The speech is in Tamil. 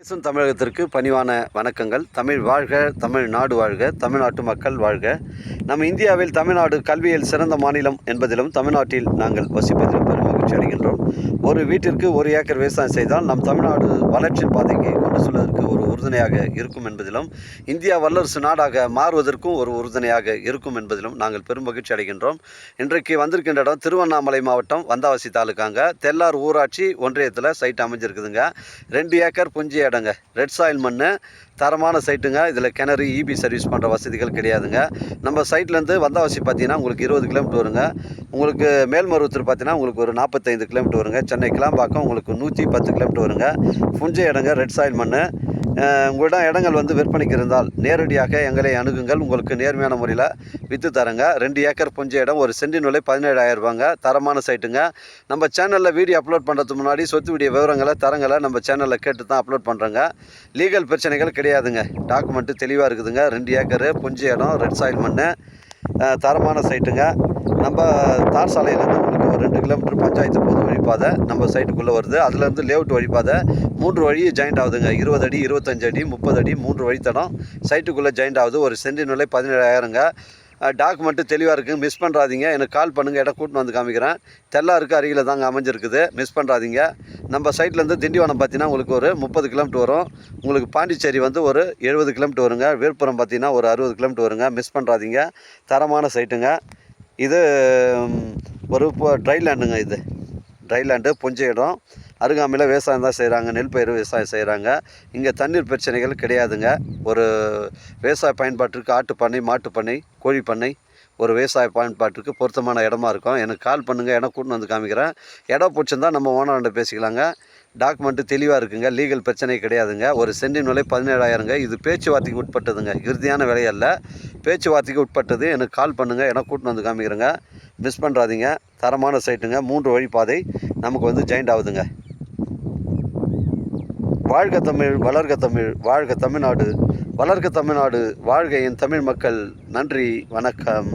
பேசும் தமிழகத்திற்கு பணிவான வணக்கங்கள். தமிழ் வாழ்க, தமிழ்நாடு வாழ்க, தமிழ்நாட்டு மக்கள் வாழ்க. நம் இந்தியாவில் தமிழ்நாடு கல்வியில் சிறந்த மாநிலம் என்பதிலும் தமிழ்நாட்டில் நாங்கள் வசிப்பதிலும் பெரும் மகிழ்ச்சி அடைகின்றோம். ஒரு வீட்டிற்கு 1 ஏக்கர் விவசாயம் செய்தால் நம் தமிழ்நாடு வளர்ச்சியின் பாதைக்கு கொண்டு செல்வதற்கு ஒரு உறுதுணையாக இருக்கும் என்பதிலும், இந்தியா வல்லரசு நாடாக மாறுவதற்கும் ஒரு உறுதுணையாக இருக்கும் என்பதிலும் நாங்கள் பெரும் மகிழ்ச்சி அடைகின்றோம். இன்றைக்கு வந்திருக்கின்ற இடம் திருவண்ணாமலை மாவட்டம் வந்தாவசி தாலுக்காங்க. தெல்லார் ஊராட்சி ஒன்றியத்தில் சைட் அமைஞ்சிருக்குதுங்க. 2 ஏக்கர் புஞ்சி இடங்க. ரெட் சாயில் மண், தரமான சைட்டுங்க. இதில் கிணறு, இபி சர்வீஸ் பண்ணுற வசதிகள் கிடையாதுங்க. நம்ம சைட்லேருந்து வந்தாவசி பார்த்தீங்கன்னா உங்களுக்கு 20 கிலோமீட்டர் வருங்க. உங்களுக்கு மேல்மருவத்தூர் பார்த்தீங்கன்னா உங்களுக்கு ஒரு 45 கிலோமீட்டர் வருங்க. சென்னை கிளாம்பாக்கம் உங்களுக்கு 110 கிலோமீட்டர் வருங்க. புஞ்சை இடங்க, ரெட் சாயில் மண். உங்களிடம் இடங்கள் விற்பனைக்கு இருந்தால் நேரடியாக எங்களை அணுகுங்கள். உங்களுக்கு நேர்மையான முறையில் விற்று தரங்க. 2 ஏக்கர் புஞ்சை இடம், ஒரு சென்டின் விலை 17,000 ரூபாங்க. தரமான சைட்டுங்க. நம்ம சேனலில் வீடியோ அப்லோட் பண்ணுறதுக்கு முன்னாடி சொத்து வீடியோ விவரங்களை தரங்களை நம்ம சேனலில் கேட்டு தான் அப்லோட் பண்ணுறோங்க. லீகல் பிரச்சனைகள் கிடையாதுங்க. டாக்குமெண்ட்டு தெளிவாக இருக்குதுங்க. 2 ஏக்கரு புஞ்சை இடம், ரெட் சாயில் மண், தரமான சைட்டுங்க. நம்ம தார் சாலையிலேருந்து உங்களுக்கு ஒரு 2 கிலோமீட்டர் பஞ்சாயத்து பொது வழிப்பாதை நம்ம சைட்டுக்குள்ளே வருது. அதுலேருந்து லேஅவுட் வழிப்பாதை 3 வழி ஜாயிண்ட் ஆகுதுங்க. 20 அடி, 25 அடி, 30 அடி 3 வழித்தடம் சைட்டுக்குள்ளே ஜாயிண்ட் ஆகுது. ஒரு சென்டின் விலை 17,000ங்க. டாக்குமெண்ட்டு தெளிவாக இருக்குது. மிஸ் பண்ணுறாதீங்க. எனக்கு கால் பண்ணுங்கள். இடம் கூட்டின்னு வந்து காமிக்கிறேன். தெல்லாருக்கு அருகில் தாங்க அமைஞ்சிருக்குது. மிஸ் பண்ணுறாதீங்க. நம்ம சைட்லேருந்து திண்டிவனம் பார்த்தீங்கன்னா உங்களுக்கு ஒரு 30 கிலோமீட்டர் வரும். உங்களுக்கு பாண்டிச்சேரி ஒரு 70 கிலோமீட்டர் வருங்க. விழுப்புரம் பார்த்தீங்கன்னா ஒரு 60 கிலோமீட்டர் வருங்க. மிஸ் பண்ணுறாதீங்க. தரமான சைட்டுங்க. இது ஒரு ட்ரை லேண்டுங்க. இது ட்ரை லேண்டு, புஞ்சை இடம். அருகாமையில் விவசாயம் தான் செய்கிறாங்க. நெல் பயிர் விவசாயம் செய்கிறாங்க. இங்கே தண்ணீர் பிரச்சனைகள் கிடையாதுங்க. ஒரு விவசாய பயன்பாட்டிற்கு ஆட்டு பண்ணை, மாட்டு பண்ணை, கோழி பண்ணை, ஒரு விவசாய பயன்பாட்டிற்கு பொருத்தமான இடமா இருக்கும். எனக்கு கால் பண்ணுங்கள். இடம் கூட்டின்னு வந்து காமிக்கிறேன். இடம் பிடிச்சிருந்தால் நம்ம ஓனர்கிட்ட பேசிக்கலாங்க. டாக்குமெண்ட்டு தெளிவாக இருக்குங்க. லீகல் பிரச்சனை கிடையாதுங்க. ஒரு சென்டின் விலை 17,000ங்க. இது பேச்சுவார்த்தைக்கு உட்பட்டதுங்க. இறுதியான விலை அல்ல, பேச்சுவார்த்தைக்கு உட்பட்டது. எனக்கு கால் பண்ணுங்கள். இடம் கூட்டின்னு வந்து காமிக்கிறேங்க. மிஸ் பண்ணுறாதீங்க. தரமான சைட்டுங்க. 3 வழி பாதை நமக்கு ஜாயிண்ட் ஆகுதுங்க. வாழ்க தமிழ், வளர்க தமிழ், வாழ்க தமிழ்நாடு, வளர்க தமிழ்நாடு, வாழ்க என் தமிழ் மக்கள். நன்றி, வணக்கம்.